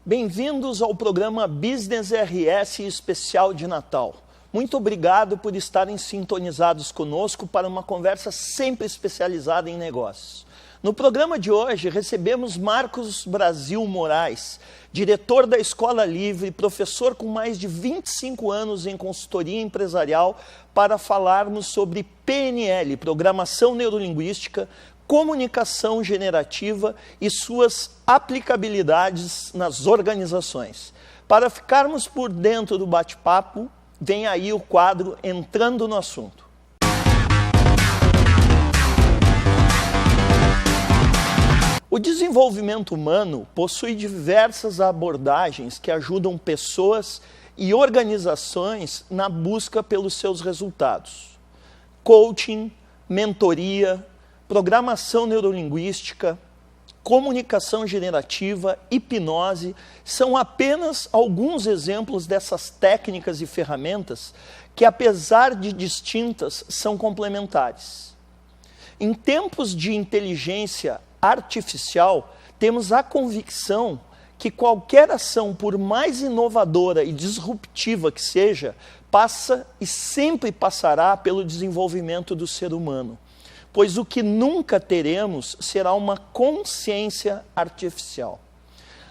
Bem-vindos ao programa Business RS Especial de Natal. Muito obrigado por estarem sintonizados conosco para uma conversa sempre especializada em negócios. No programa de hoje, recebemos Marcos Brasil Moraes, diretor da Escola Livre, professor com mais de 25 anos em consultoria empresarial, para falarmos sobre PNL, Programação Neurolinguística, comunicação generativa e suas aplicabilidades nas organizações. Para ficarmos por dentro do bate-papo, vem aí o quadro Entrando no Assunto. O desenvolvimento humano possui diversas abordagens que ajudam pessoas e organizações na busca pelos seus resultados. Coaching, mentoria, programação neurolinguística, comunicação generativa, hipnose, são apenas alguns exemplos dessas técnicas e ferramentas que, apesar de distintas, são complementares. Em tempos de inteligência artificial, temos a convicção que qualquer ação, por mais inovadora e disruptiva que seja, passa e sempre passará pelo desenvolvimento do ser humano. Pois o que nunca teremos será uma consciência artificial.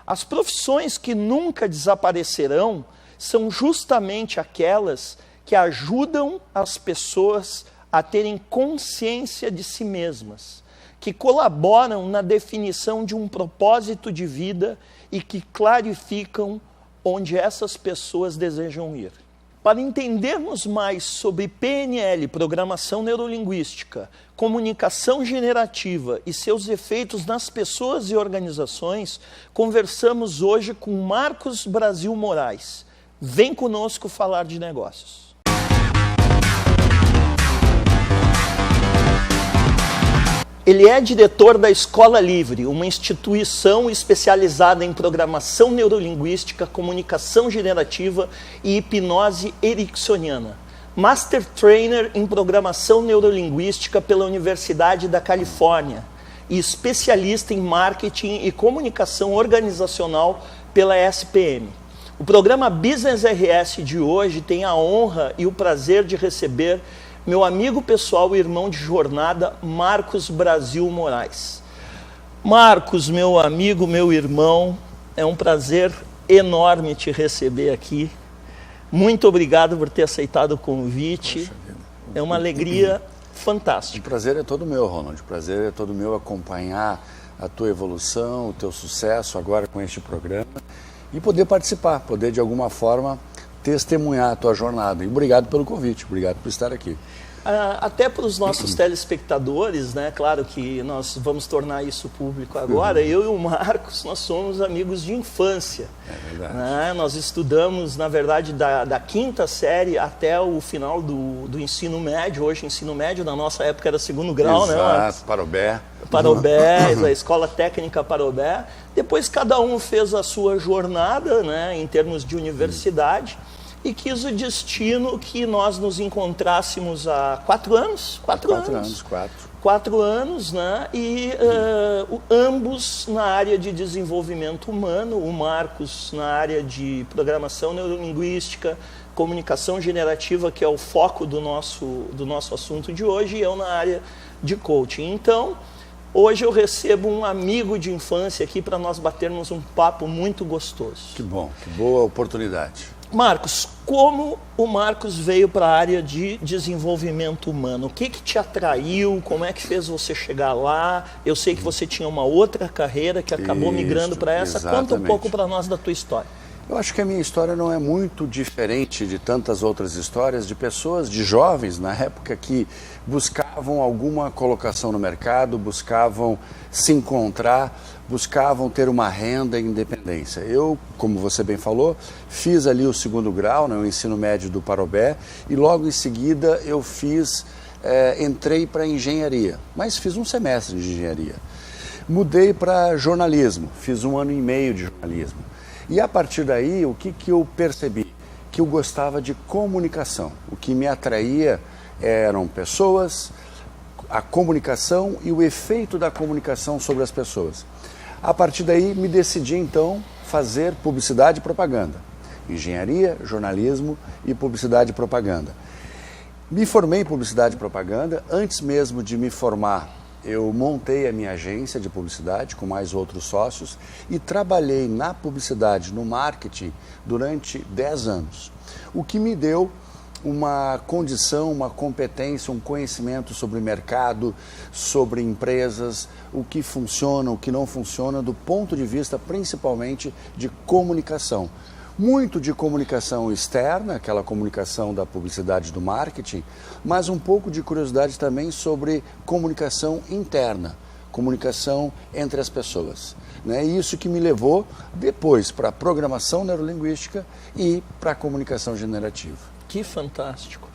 As profissões que nunca desaparecerão são justamente aquelas que ajudam as pessoas a terem consciência de si mesmas, que colaboram na definição de um propósito de vida e que clarificam onde essas pessoas desejam ir. Para entendermos mais sobre PNL, Programação Neurolinguística, comunicação generativa e seus efeitos nas pessoas e organizações, conversamos hoje com Marcos Brasil Moraes. Vem conosco falar de negócios. Ele é diretor da Escola Livre, uma instituição especializada em programação neurolinguística, comunicação generativa e hipnose ericksoniana. Master Trainer em programação neurolinguística pela Universidade da Califórnia e especialista em marketing e comunicação organizacional pela SPM. O programa Business RS de hoje tem a honra e o prazer de receber meu amigo pessoal e irmão de jornada, Marcos Brasil Moraes. Marcos, meu amigo, meu irmão, é um prazer enorme te receber aqui. Muito obrigado por ter aceitado o convite. É uma alegria fantástica. O prazer é todo meu, Ronald. O prazer é todo meu acompanhar a tua evolução, o teu sucesso agora com este programa e poder participar, poder de alguma forma testemunhar a tua jornada. E obrigado pelo convite, obrigado por estar aqui. Até para os nossos telespectadores, né? Claro que nós vamos tornar isso público agora. Eu e o Marcos, nós somos amigos de infância. É verdade. Né? Nós estudamos, na verdade, da quinta série até o final do ensino médio. Hoje, ensino médio, na nossa época era segundo grau, exato, né, Marcos? Parobé. Parobé, a Escola Técnica Parobé. Depois cada um fez a sua jornada, né, em termos de universidade. E quis o destino que nós nos encontrássemos há 4 anos. 4 anos. 4 anos, né? E ambos na área de desenvolvimento humano, o Marcos na área de programação neurolinguística, comunicação generativa, que é o foco do nosso assunto de hoje, e eu na área de coaching. Então, hoje eu recebo um amigo de infância aqui para nós batermos um papo muito gostoso. Que bom, que boa oportunidade. Marcos, como o Marcos veio para a área de desenvolvimento humano? O que te atraiu? Como é que fez você chegar lá? Eu sei que você tinha uma outra carreira que acabou migrando para essa. Exatamente. Conta um pouco para nós da tua história. Eu acho que a minha história não é muito diferente de tantas outras histórias de pessoas, de jovens na época que buscavam alguma colocação no mercado, buscavam se encontrar, buscavam ter uma renda e independência. Eu, como você bem falou, fiz ali o segundo grau, né, o ensino médio do Parobé, e logo em seguida eu entrei para engenharia, mas fiz um semestre de engenharia. Mudei para jornalismo, fiz 1 ano e meio de jornalismo. E a partir daí, o que eu percebi? Que eu gostava de comunicação. O que me atraía eram pessoas, a comunicação e o efeito da comunicação sobre as pessoas. A partir daí, me decidi, então, fazer publicidade e propaganda. Engenharia, jornalismo e publicidade e propaganda. Me formei em publicidade e propaganda. Antes mesmo de me formar, eu montei a minha agência de publicidade com mais outros sócios e trabalhei na publicidade, no marketing, durante 10 anos. O que me deu uma condição, uma competência, um conhecimento sobre mercado, sobre empresas, o que funciona, o que não funciona, do ponto de vista principalmente de comunicação. Muito de comunicação externa, aquela comunicação da publicidade e do marketing, mas um pouco de curiosidade também sobre comunicação interna, comunicação entre as pessoas. Isso que me levou depois para a programação neurolinguística e para a comunicação generativa. Que fantástico.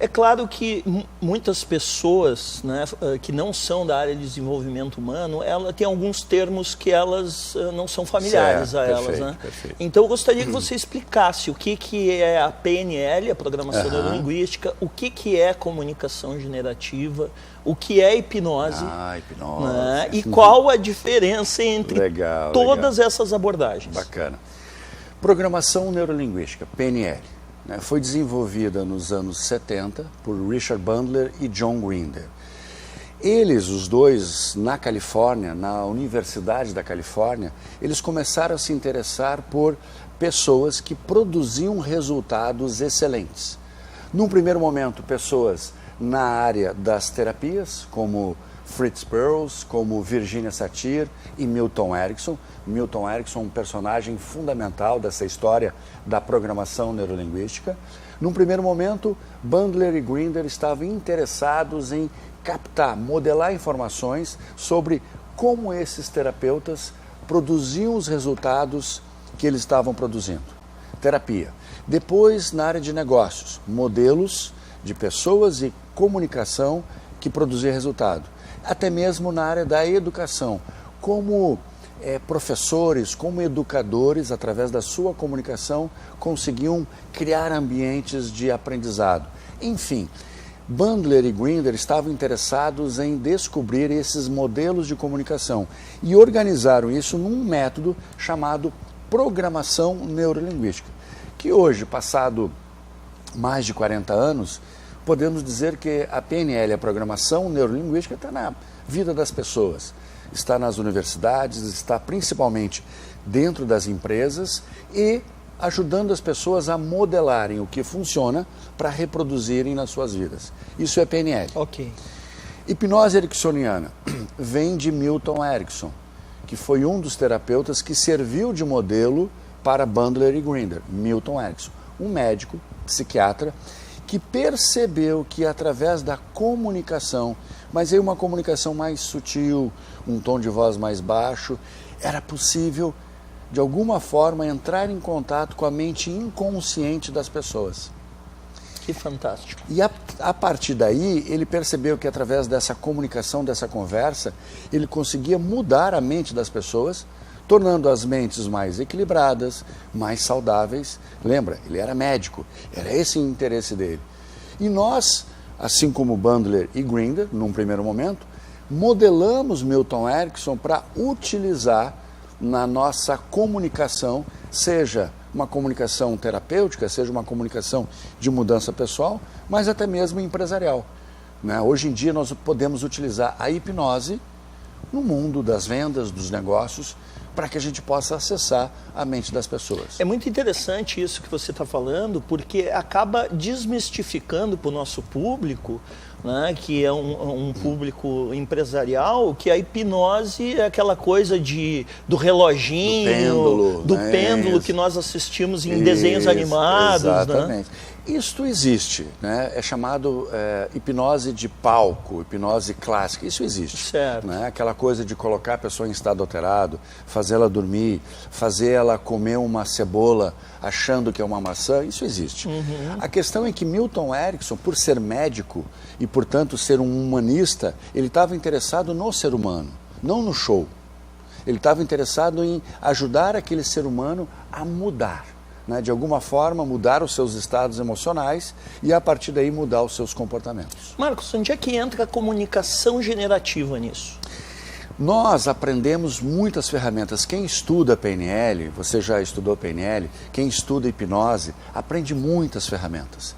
É claro que muitas pessoas, né, que não são da área de desenvolvimento humano, ela tem alguns termos que elas não são familiares a elas. Perfeito, né? Perfeito. Então eu gostaria que você explicasse o que é a PNL, a Programação Neurolinguística, o que é comunicação generativa, o que é hipnose, hipnose. Né, e qual a diferença entre todas essas abordagens. Bacana. Programação Neurolinguística, PNL. Foi desenvolvida nos anos 70 por Richard Bandler e John Grinder. Eles, os dois, na Califórnia, na Universidade da Califórnia, eles começaram a se interessar por pessoas que produziam resultados excelentes. Num primeiro momento, pessoas na área das terapias, como Fritz Perls, como Virginia Satir e Milton Erickson. Milton Erickson, um personagem fundamental dessa história da programação neurolinguística. Num primeiro momento, Bandler e Grinder estavam interessados em captar, modelar informações sobre como esses terapeutas produziam os resultados que eles estavam produzindo. Terapia. Depois, na área de negócios, modelos de pessoas e comunicação que produziam resultado. Até mesmo na área da educação, como professores, como educadores, através da sua comunicação, conseguiam criar ambientes de aprendizado. Enfim, Bandler e Grinder estavam interessados em descobrir esses modelos de comunicação e organizaram isso num método chamado programação neurolinguística, que hoje, passado mais de 40 anos, podemos dizer que a PNL, a programação neurolinguística, está na vida das pessoas, está nas universidades, está principalmente dentro das empresas e ajudando as pessoas a modelarem o que funciona para reproduzirem nas suas vidas. Isso é PNL. Ok. Hipnose ericksoniana vem de Milton Erickson, que foi um dos terapeutas que serviu de modelo para Bandler e Grinder. Milton Erickson, um médico, psiquiatra, que percebeu que através da comunicação, mas aí uma comunicação mais sutil, um tom de voz mais baixo, era possível, de alguma forma, entrar em contato com a mente inconsciente das pessoas. Que fantástico. E a partir daí, ele percebeu que através dessa comunicação, dessa conversa, ele conseguia mudar a mente das pessoas, tornando as mentes mais equilibradas, mais saudáveis. Lembra, ele era médico, era esse o interesse dele. E nós, assim como Bandler e Grinder, num primeiro momento, modelamos Milton Erickson para utilizar na nossa comunicação, seja uma comunicação terapêutica, seja uma comunicação de mudança pessoal, mas até mesmo empresarial. Hoje em dia nós podemos utilizar a hipnose no mundo das vendas, dos negócios, para que a gente possa acessar a mente das pessoas. É muito interessante isso que você está falando, porque acaba desmistificando para o nosso público, né, que é um público empresarial, que a hipnose é aquela coisa do reloginho, do pêndulo que nós assistimos em desenhos animados. Exatamente. Né? Isto existe, é chamado hipnose de palco, hipnose clássica, isso existe. Certo. Aquela coisa de colocar a pessoa em estado alterado, fazer ela dormir, fazer ela comer uma cebola achando que é uma maçã, isso existe. A questão é que Milton Erickson, por ser médico e, portanto, ser um humanista, ele estava interessado no ser humano, não no show. Ele estava interessado em ajudar aquele ser humano a mudar. De alguma forma, mudar os seus estados emocionais e, a partir daí, mudar os seus comportamentos. Marcos, onde é que entra a comunicação generativa nisso? Nós aprendemos muitas ferramentas. Quem estuda PNL, você já estudou PNL, quem estuda hipnose, aprende muitas ferramentas.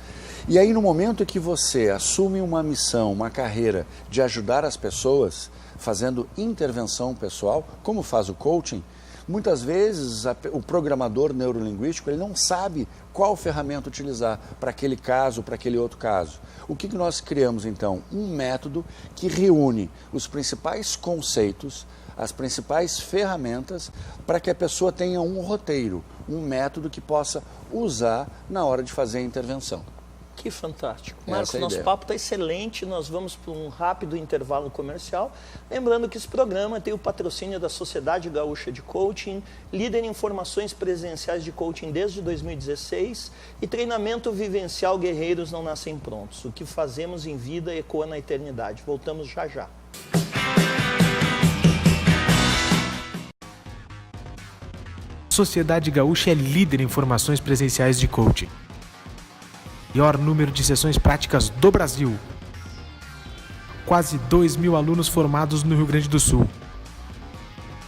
E aí no momento que você assume uma missão, uma carreira de ajudar as pessoas, fazendo intervenção pessoal, como faz o coaching, muitas vezes o programador neurolinguístico ele não sabe qual ferramenta utilizar para aquele caso, para aquele outro caso. O que nós criamos então? Um método que reúne os principais conceitos, as principais ferramentas para que a pessoa tenha um roteiro, um método que possa usar na hora de fazer a intervenção. Que fantástico. Marcos, nosso papo está excelente, nós vamos para um rápido intervalo comercial. Lembrando que esse programa tem o patrocínio da Sociedade Gaúcha de Coaching, líder em formações presenciais de coaching desde 2016 e treinamento vivencial Guerreiros Não Nascem Prontos. O que fazemos em vida ecoa na eternidade. Voltamos já já. Sociedade Gaúcha é líder em formações presenciais de coaching. Maior número de sessões práticas do Brasil. Quase 2.000 alunos formados no Rio Grande do Sul.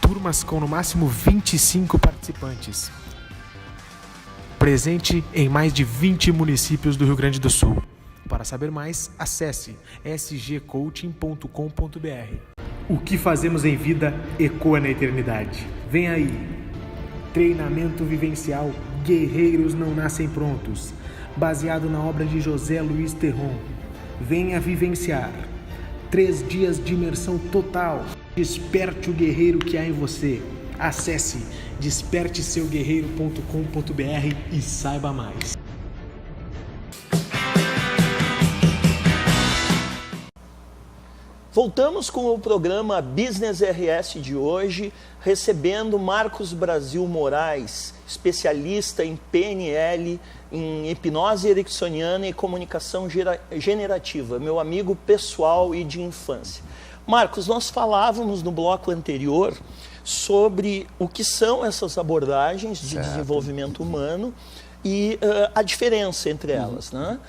Turmas com no máximo 25 participantes. Presente em mais de 20 municípios do Rio Grande do Sul. Para saber mais, acesse sgcoaching.com.br. O que fazemos em vida ecoa na eternidade. Vem aí. Treinamento vivencial Guerreiros Não Nascem Prontos. Baseado na obra de José Luiz Terron. Venha vivenciar 3 dias de imersão total. Desperte o guerreiro que há em você. Acesse desperteseuguerreiro.com.br e saiba mais. Voltamos com o programa Business RS de hoje, recebendo Marcos Brasil Moraes, especialista em PNL, em hipnose ericksoniana e comunicação generativa, meu amigo pessoal e de infância. Marcos, nós falávamos no bloco anterior sobre o que são essas abordagens de desenvolvimento humano e a diferença entre elas, né?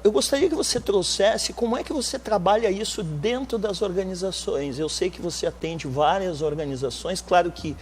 Eu gostaria que você trouxesse como é que você trabalha isso dentro das organizações. Eu sei que você atende várias organizações, claro que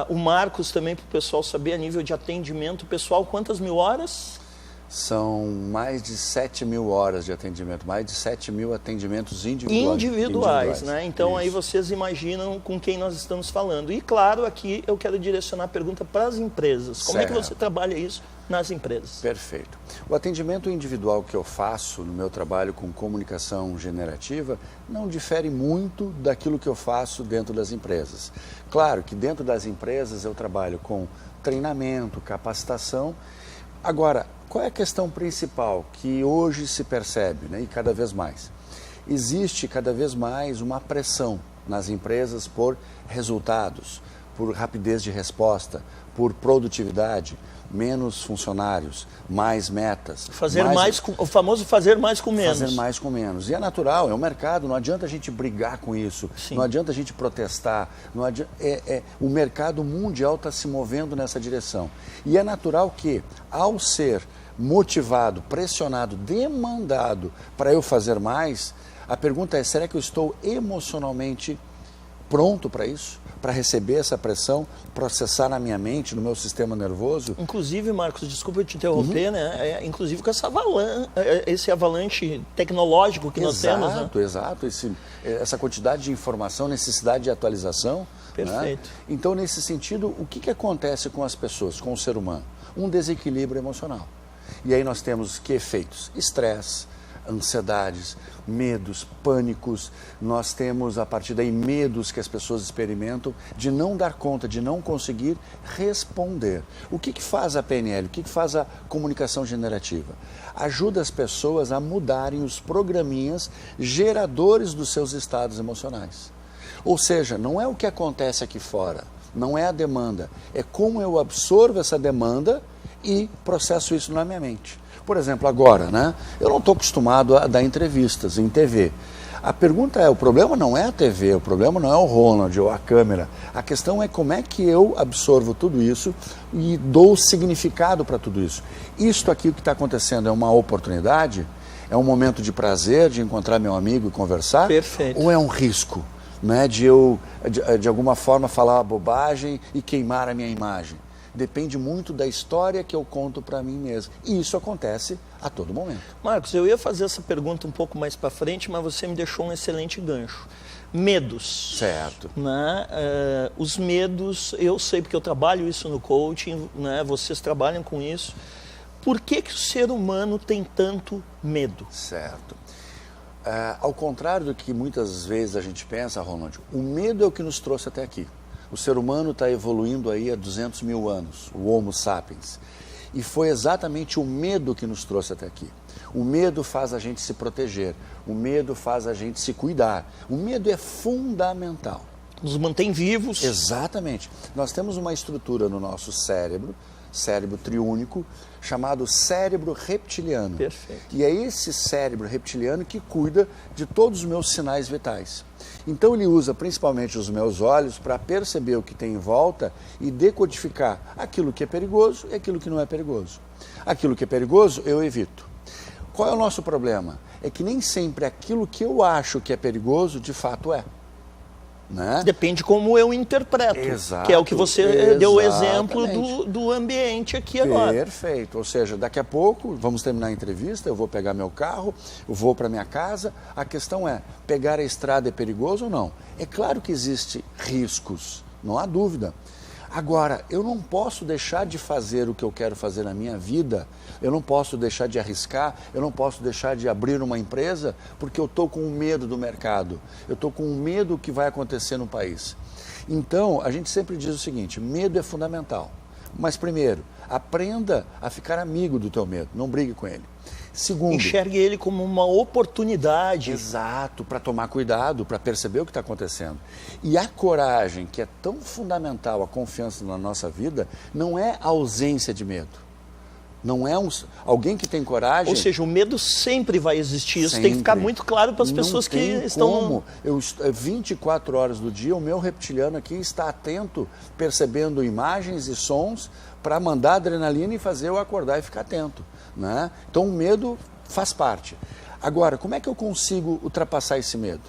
o Marcos também, para o pessoal saber, a nível de atendimento pessoal, quantas mil horas? São mais de 7.000 horas de atendimento, mais de 7.000 atendimentos individuais, né? Então Isso. Aí vocês imaginam com quem nós estamos falando. E claro, aqui eu quero direcionar a pergunta para as empresas. Como é que você trabalha isso nas empresas? Perfeito. O atendimento individual que eu faço no meu trabalho com comunicação generativa não difere muito daquilo que eu faço dentro das empresas. Claro que dentro das empresas eu trabalho com treinamento, capacitação. Agora, qual é a questão principal que hoje se percebe, né, e cada vez mais? Existe cada vez mais uma pressão nas empresas por resultados, por rapidez de resposta, por produtividade, menos funcionários, mais metas. O famoso fazer mais com menos. Fazer mais com menos. E é natural, é um mercado, não adianta a gente brigar com isso, Sim. Não adianta a gente protestar, não adianta, o mercado mundial está se movendo nessa direção. E é natural que, ao ser motivado, pressionado, demandado para eu fazer mais, a pergunta é, será que eu estou emocionalmente pronto para isso? Para receber essa pressão, processar na minha mente, no meu sistema nervoso? Inclusive, Marcos, desculpa eu te interromper, né? Inclusive com esse avalanche tecnológico que nós temos, né? Exato, essa quantidade de informação, necessidade de atualização. Perfeito. Né? Então, nesse sentido, o que acontece com as pessoas, com o ser humano? Um desequilíbrio emocional. E aí nós temos que efeitos? Estresse, ansiedades, medos, pânicos. Nós temos, a partir daí, medos que as pessoas experimentam de não dar conta, de não conseguir responder. O que faz a PNL? O que faz a comunicação generativa? Ajuda as pessoas a mudarem os programinhas geradores dos seus estados emocionais. Ou seja, não é o que acontece aqui fora, não é a demanda, é como eu absorvo essa demanda e processo isso na minha mente. Por exemplo, agora, né? Eu não estou acostumado a dar entrevistas em TV. A pergunta é, o problema não é a TV, o problema não é o Ronald ou a câmera. A questão é como é que eu absorvo tudo isso e dou significado para tudo isso. Isto aqui, o que está acontecendo, é uma oportunidade? É um momento de prazer, de encontrar meu amigo e conversar? Perfeito. Ou é um risco? Não é de eu, de alguma forma, falar uma bobagem e queimar a minha imagem. Depende muito da história que eu conto para mim mesmo. E isso acontece a todo momento. Marcos, eu ia fazer essa pergunta um pouco mais para frente, mas você me deixou um excelente gancho. Medos. Certo. Né? Os medos, eu sei porque eu trabalho isso no coaching, né? Vocês trabalham com isso. Por que o ser humano tem tanto medo? Certo. Ao contrário do que muitas vezes a gente pensa, Ronald, o medo é o que nos trouxe até aqui. O ser humano está evoluindo aí há 200 mil anos, o Homo sapiens. E foi exatamente o medo que nos trouxe até aqui. O medo faz a gente se proteger, o medo faz a gente se cuidar. O medo é fundamental. Nos mantém vivos. Exatamente. Nós temos uma estrutura no nosso cérebro triúnico, chamado cérebro reptiliano. Perfeito. E é esse cérebro reptiliano que cuida de todos os meus sinais vitais. Então ele usa principalmente os meus olhos para perceber o que tem em volta e decodificar aquilo que é perigoso e aquilo que não é perigoso. Aquilo que é perigoso eu evito. Qual é o nosso problema? É que nem sempre aquilo que eu acho que é perigoso de fato é. Né? Depende como eu interpreto, Exato, que é o que você deu o exemplo do ambiente aqui agora. Perfeito, ou seja, daqui a pouco, vamos terminar a entrevista, eu vou pegar meu carro, eu vou para minha casa, a questão é, pegar a estrada é perigoso ou não? É claro que existem riscos, não há dúvida. Agora, eu não posso deixar de fazer o que eu quero fazer na minha vida, eu não posso deixar de arriscar, eu não posso deixar de abrir uma empresa porque eu estou com medo do mercado, eu estou com medo do que vai acontecer no país. Então, a gente sempre diz o seguinte, medo é fundamental. Mas primeiro, aprenda a ficar amigo do teu medo, não brigue com ele. Segundo, enxergue ele como uma oportunidade. Exato, para tomar cuidado, para perceber o que está acontecendo. E a coragem, que é tão fundamental, a confiança na nossa vida, não é a ausência de medo. Não é alguém que tem coragem... Ou seja, o medo sempre vai existir. Isso tem que ficar muito claro para as pessoas que estão... Como. 24 horas do dia, o meu reptiliano aqui está atento, percebendo imagens e sons, para mandar adrenalina e fazer eu acordar e ficar atento. Né? Então o medo faz parte. Agora, como é que eu consigo ultrapassar esse medo?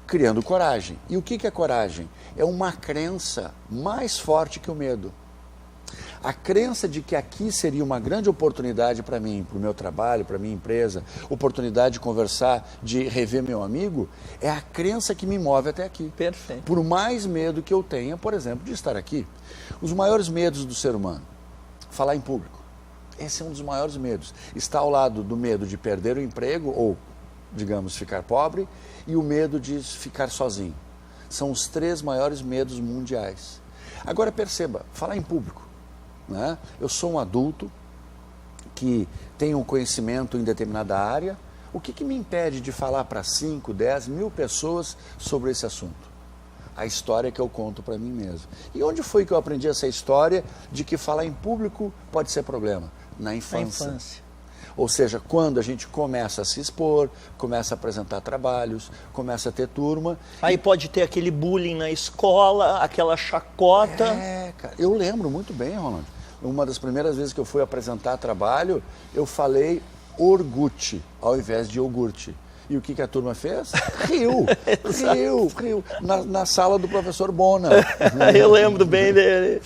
Criando coragem. E o que é coragem? É uma crença mais forte que o medo. A crença de que aqui seria uma grande oportunidade para mim, para o meu trabalho, para a minha empresa, oportunidade de conversar, de rever meu amigo, é a crença que me move até aqui. Perfeito. Por mais medo que eu tenha, por exemplo, de estar aqui. Os maiores medos do ser humano, falar em público. Esse é um dos maiores medos. Está ao lado do medo de perder o emprego ou, digamos, ficar pobre e o medo de ficar sozinho. São os 3 maiores medos mundiais. Agora perceba, falar em público. Né? Eu sou um adulto que tem um conhecimento em determinada área. O que me impede de falar para 5, 10 mil pessoas sobre esse assunto? A história que eu conto para mim mesmo. E onde foi que eu aprendi essa história de que falar em público pode ser problema? Na infância. Na infância. Ou seja, quando a gente começa a se expor, começa a apresentar trabalhos, começa a ter turma. Aí pode ter aquele bullying na escola, aquela chacota. Cara, eu lembro muito bem, Ronald. Uma das primeiras vezes que eu fui apresentar trabalho, eu falei orgute ao invés de iogurte. E o que a turma fez? Riu. Na sala do professor Bona. Eu lembro bem dele.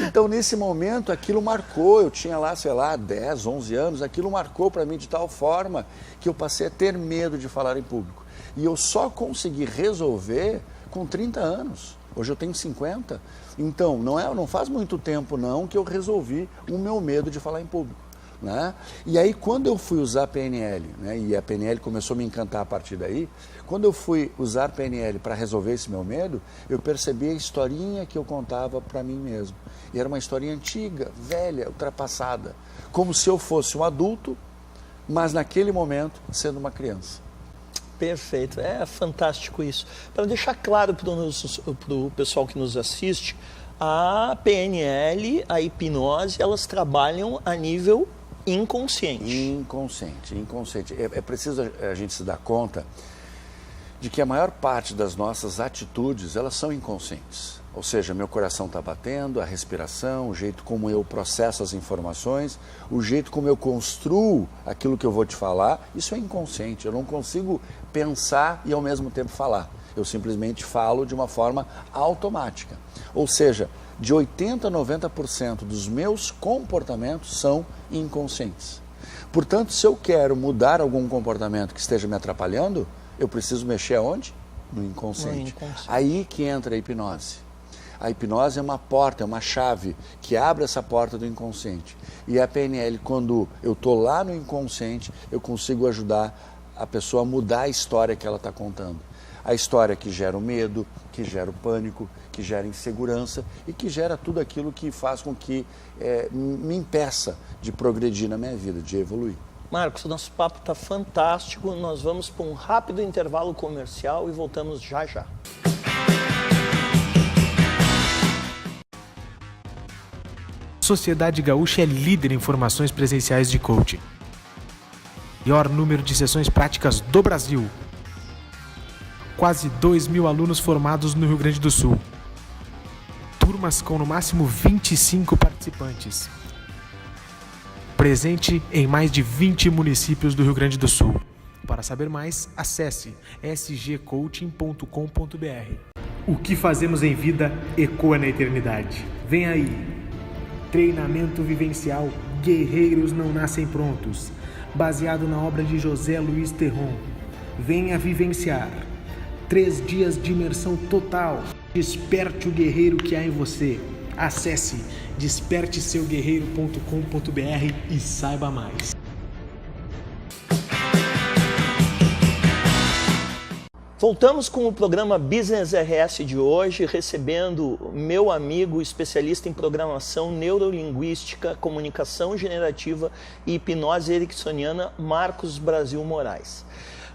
Então, nesse momento, aquilo marcou. Eu tinha lá, sei lá, 10, 11 anos. Aquilo marcou para mim de tal forma que eu passei a ter medo de falar em público. E eu só consegui resolver com 30 anos. Hoje eu tenho 50. Então, não faz muito tempo não que eu resolvi o meu medo de falar em público. Né? E aí quando eu fui usar a PNL, né, e a PNL começou a me encantar a partir daí, quando eu fui usar a PNL para resolver esse meu medo, eu percebi a historinha que eu contava para mim mesmo. E era uma historinha antiga, velha, ultrapassada, como se eu fosse um adulto, mas naquele momento sendo uma criança. Perfeito, é fantástico isso. Para deixar claro para o pessoal que nos assiste, a PNL, a hipnose, elas trabalham a nível inconsciente. Inconsciente. É preciso a gente se dar conta de que a maior parte das nossas atitudes, elas são inconscientes. Ou seja, meu coração está batendo, a respiração, o jeito como eu processo as informações, o jeito como eu construo aquilo que eu vou te falar, isso é inconsciente. Eu não consigo pensar e ao mesmo tempo falar. Eu simplesmente falo de uma forma automática. Ou seja, de 80% a 90% dos meus comportamentos são inconscientes. Portanto, se eu quero mudar algum comportamento que esteja me atrapalhando, eu preciso mexer aonde? No inconsciente. Aí que entra a hipnose. A hipnose é uma porta, é uma chave que abre essa porta do inconsciente. E a PNL, quando eu estou lá no inconsciente, eu consigo ajudar a pessoa a mudar a história que ela está contando. A história que gera o medo, que gera o pânico, que gera insegurança e que gera tudo aquilo que faz com que me impeça de progredir na minha vida, de evoluir. Marcos, o nosso papo está fantástico. Nós vamos para um rápido intervalo comercial e voltamos já já. Sociedade Gaúcha é líder em formações presenciais de coaching. Maior número de sessões práticas do Brasil. Quase 2.000 alunos formados no Rio Grande do Sul. Turmas com no máximo 25 participantes. Presente em mais de 20 municípios do Rio Grande do Sul. Para saber mais, acesse sgcoaching.com.br. O que fazemos em vida ecoa na eternidade. Vem aí! Treinamento vivencial Guerreiros Não Nascem Prontos, baseado na obra de José Luiz Terron. Venha vivenciar 3 dias de imersão total. Desperte o guerreiro que há em você. Acesse desperteseuguerreiro.com.br e saiba mais. Voltamos com o programa Business RS de hoje, recebendo meu amigo especialista em programação neurolinguística, comunicação generativa e hipnose ericksoniana, Marcos Brasil Moraes.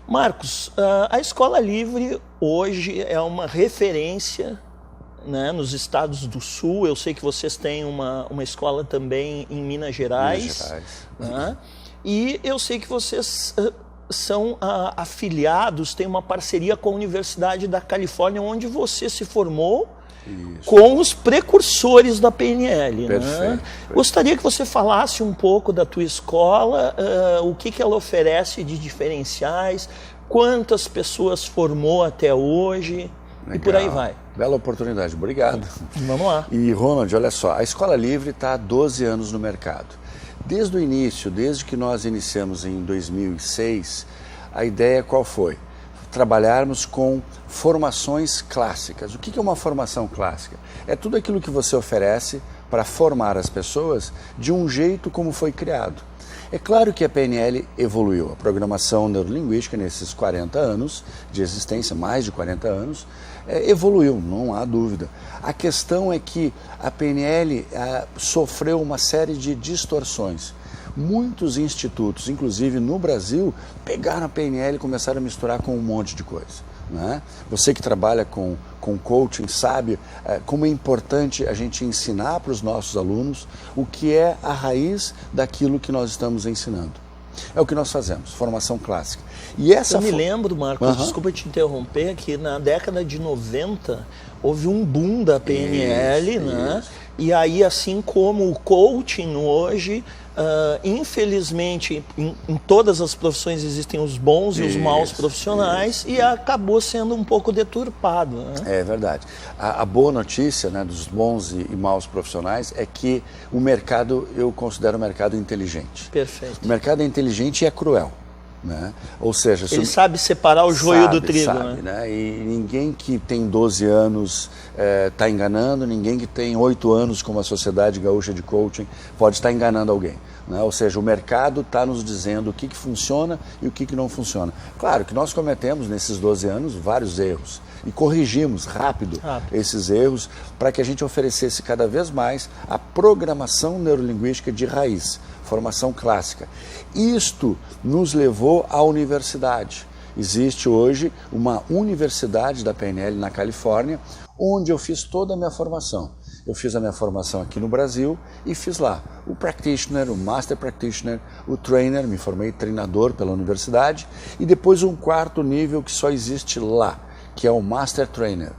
Marcos, a Escola Livre hoje é uma referência, né, nos estados do Sul. Eu sei que vocês têm uma escola também em Minas Gerais. Né? E eu sei que vocês são afiliados, têm uma parceria com a Universidade da Califórnia, onde você se formou. Isso. Com os precursores da PNL. Perfeito, né? Gostaria que você falasse um pouco da tua escola, o que ela oferece de diferenciais, quantas pessoas formou até hoje. Legal. E por aí vai. Bela oportunidade, obrigado. Vamos lá. E Ronald, olha só, a Escola Livre está há 12 anos no mercado. Desde o início, desde que nós iniciamos em 2006, a ideia qual foi? Trabalharmos com formações clássicas. O que é uma formação clássica? É tudo aquilo que você oferece para formar as pessoas de um jeito como foi criado. É claro que a PNL evoluiu, a programação neurolinguística nesses 40 anos de existência, mais de 40 anos, evoluiu, não há dúvida. A questão é que a PNL sofreu uma série de distorções. Muitos institutos, inclusive no Brasil, pegaram a PNL e começaram a misturar com um monte de coisa. Né? Você que trabalha com coaching sabe como é importante a gente ensinar para os nossos alunos o que é a raiz daquilo que nós estamos ensinando. É o que nós fazemos, formação clássica. E essa Eu me lembro, Marcos, desculpa te interromper, que na década de 90 houve um boom da PNL, né? Isso. E aí, assim como o coaching hoje, infelizmente, em todas as profissões existem os bons e os maus profissionais, e acabou sendo um pouco deturpado. Né? É verdade. A boa notícia, né, dos bons e maus profissionais é que o mercado, eu considero o mercado inteligente. Perfeito. O mercado é inteligente e é cruel. Né? Ou seja, ele sabe separar o joio do trigo. Sabe, né? E ninguém que tem 12 anos está enganando, ninguém que tem 8 anos como a Sociedade Gaúcha de Coaching pode estar enganando alguém. Né? Ou seja, o mercado está nos dizendo o que funciona e o que não funciona. Claro que nós cometemos nesses 12 anos vários erros e corrigimos rápido esses erros para que a gente oferecesse cada vez mais a programação neurolinguística de raiz, formação clássica. Isto nos levou à universidade. Existe hoje uma universidade da PNL na Califórnia, onde eu fiz toda a minha formação. Eu fiz a minha formação aqui no Brasil e fiz lá o practitioner, o master practitioner, o trainer, me formei treinador pela universidade, e depois um 4º nível que só existe lá, que é o master trainer.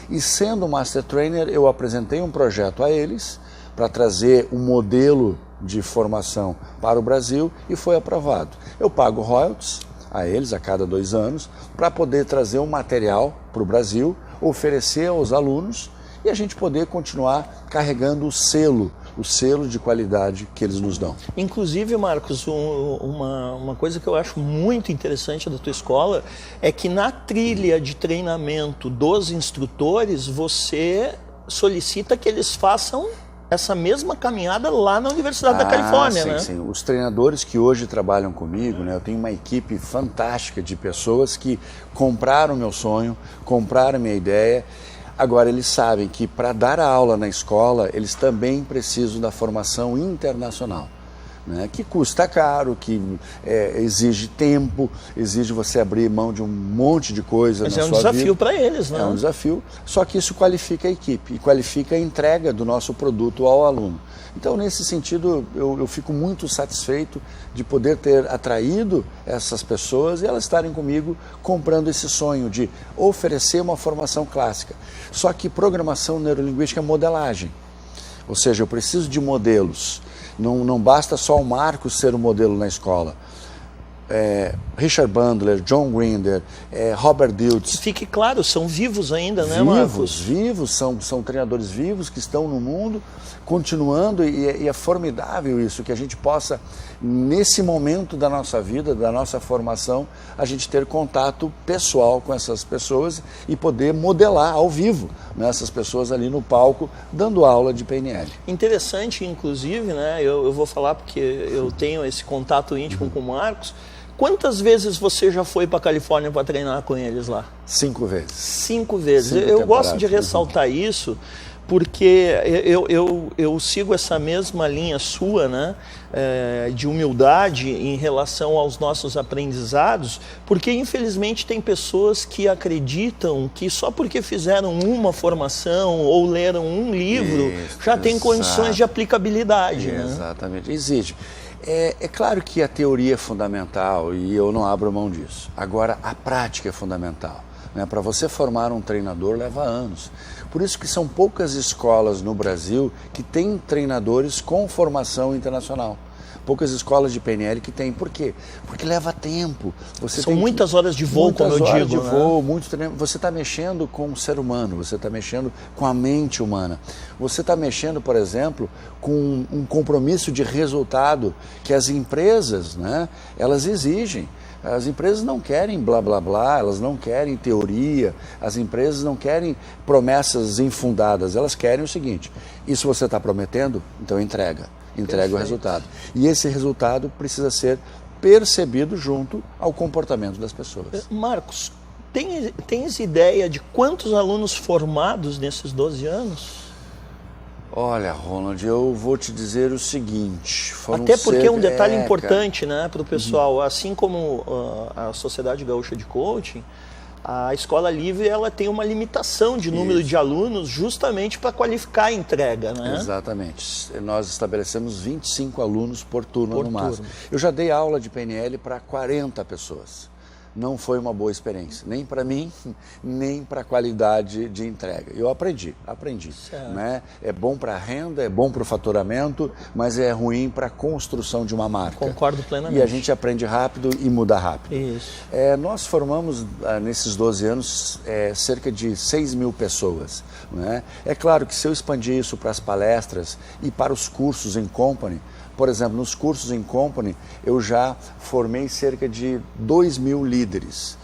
E sendo master trainer, eu apresentei um projeto a eles para trazer um modelo de formação para o Brasil e foi aprovado. Eu pago royalties, a eles a cada 2 anos, para poder trazer um material para o Brasil, oferecer aos alunos e a gente poder continuar carregando o selo de qualidade que eles nos dão. Inclusive, Marcos, uma coisa que eu acho muito interessante da tua escola é que na trilha de treinamento dos instrutores, você solicita que eles façam essa mesma caminhada lá na Universidade da Califórnia, sim, né? Sim. Os treinadores que hoje trabalham comigo, né, eu tenho uma equipe fantástica de pessoas que compraram meu sonho, compraram minha ideia. Agora, eles sabem que para dar a aula na escola, eles também precisam da formação internacional, né? Que custa caro, que exige tempo, exige você abrir mão de um monte de coisa na sua vida. Mas é um desafio para eles, né? É um desafio, só que isso qualifica a equipe e qualifica a entrega do nosso produto ao aluno. Então, nesse sentido, eu fico muito satisfeito de poder ter atraído essas pessoas e elas estarem comigo comprando esse sonho de oferecer uma formação clássica. Só que programação neurolinguística é modelagem, ou seja, eu preciso de modelos. Não basta só o Marcos ser o modelo na escola. Richard Bandler, John Grinder, Robert Dilts. Fique claro, são vivos ainda, né, Marcos? Vivos, são treinadores vivos que estão no mundo, continuando, e é formidável isso, que a gente possa, nesse momento da nossa vida, da nossa formação, a gente ter contato pessoal com essas pessoas e poder modelar ao vivo, né, essas pessoas ali no palco, dando aula de PNL. Interessante, inclusive, né, eu vou falar porque eu tenho esse contato íntimo com o Marcos. Quantas vezes você já foi para a Califórnia para treinar com eles lá? 5 vezes. 5 vezes. 5 eu gosto de ressaltar isso porque eu sigo essa mesma linha sua, né, de humildade em relação aos nossos aprendizados, porque infelizmente tem pessoas que acreditam que só porque fizeram uma formação ou leram um livro já tem condições de aplicabilidade. Exatamente, né? Exige. É claro que a teoria é fundamental e eu não abro mão disso. Agora, a prática é fundamental, né? Para você formar um treinador leva anos. Por isso que são poucas escolas no Brasil que têm treinadores com formação internacional. Poucas escolas de PNL que tem. Por quê? Porque leva tempo. São muitas horas de voo, como eu digo. Muitas horas de voo, muito treino. Você está mexendo com o ser humano, você está mexendo com a mente humana. Você está mexendo, por exemplo, com um compromisso de resultado que as empresas, né, elas exigem. As empresas não querem blá blá blá, elas não querem teoria, as empresas não querem promessas infundadas, elas querem o seguinte: isso você está prometendo, então entrega o resultado. E esse resultado precisa ser percebido junto ao comportamento das pessoas. Marcos, tens ideia de quantos alunos formados nesses 12 anos? Olha, Ronald, eu vou te dizer o seguinte... Até porque é um detalhe importante, né, para o pessoal. Assim como a Sociedade Gaúcha de Coaching, a Escola Livre ela tem uma limitação de número de alunos justamente para qualificar a entrega, né? Exatamente. Nós estabelecemos 25 alunos por turno no máximo. Eu já dei aula de PNL para 40 pessoas. Não foi uma boa experiência, nem para mim, nem para a qualidade de entrega. Eu aprendi, né? É bom para a renda, é bom para o faturamento, mas é ruim para a construção de uma marca. Concordo plenamente. E a gente aprende rápido e muda rápido. Isso. Nós formamos, nesses 12 anos, cerca de 6 mil pessoas, né? É claro que se eu expandir isso para as palestras e para os cursos em company, por exemplo, nos cursos em company, eu já formei cerca de 2 mil líderes.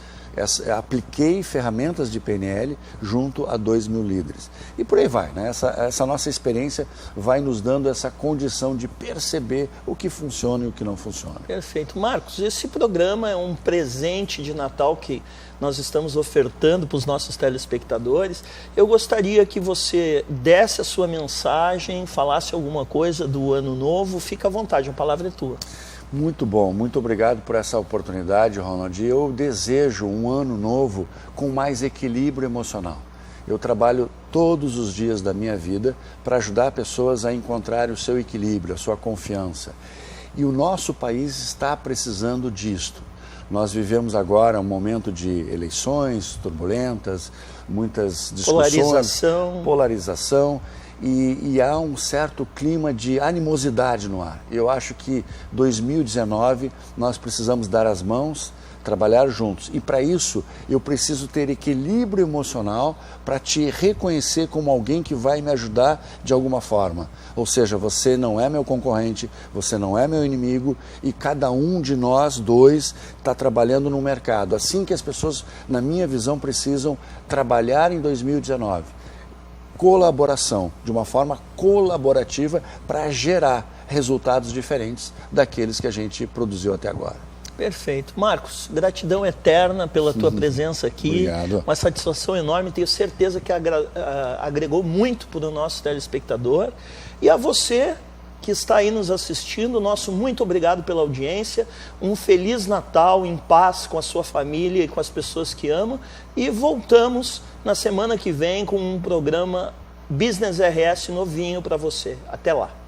Apliquei ferramentas de PNL junto a 2 mil líderes. E por aí vai, né? Essa nossa experiência vai nos dando essa condição de perceber o que funciona e o que não funciona. Perfeito. Marcos, esse programa é um presente de Natal que nós estamos ofertando para os nossos telespectadores. Eu gostaria que você desse a sua mensagem, falasse alguma coisa do ano novo. Fica à vontade, a palavra é tua. Muito bom, muito obrigado por essa oportunidade, Ronald. Eu desejo um ano novo com mais equilíbrio emocional. Eu trabalho todos os dias da minha vida para ajudar pessoas a encontrar o seu equilíbrio, a sua confiança. E o nosso país está precisando disto. Nós vivemos agora um momento de eleições turbulentas, muitas discussões, polarização. E há um certo clima de animosidade no ar. Eu acho que 2019 nós precisamos dar as mãos, trabalhar juntos. E para isso, eu preciso ter equilíbrio emocional para te reconhecer como alguém que vai me ajudar de alguma forma. Ou seja, você não é meu concorrente, você não é meu inimigo e cada um de nós dois está trabalhando no mercado. Assim que as pessoas, na minha visão, precisam trabalhar em 2019. Colaboração, de uma forma colaborativa para gerar resultados diferentes daqueles que a gente produziu até agora. Perfeito. Marcos, gratidão eterna pela tua presença aqui. Obrigado. Uma satisfação enorme. Tenho certeza que agregou muito para o nosso telespectador. E a você que está aí nos assistindo, nosso muito obrigado pela audiência. Um Feliz Natal em paz com a sua família e com as pessoas que ama. E voltamos na semana que vem com um programa Business RS novinho para você. Até lá.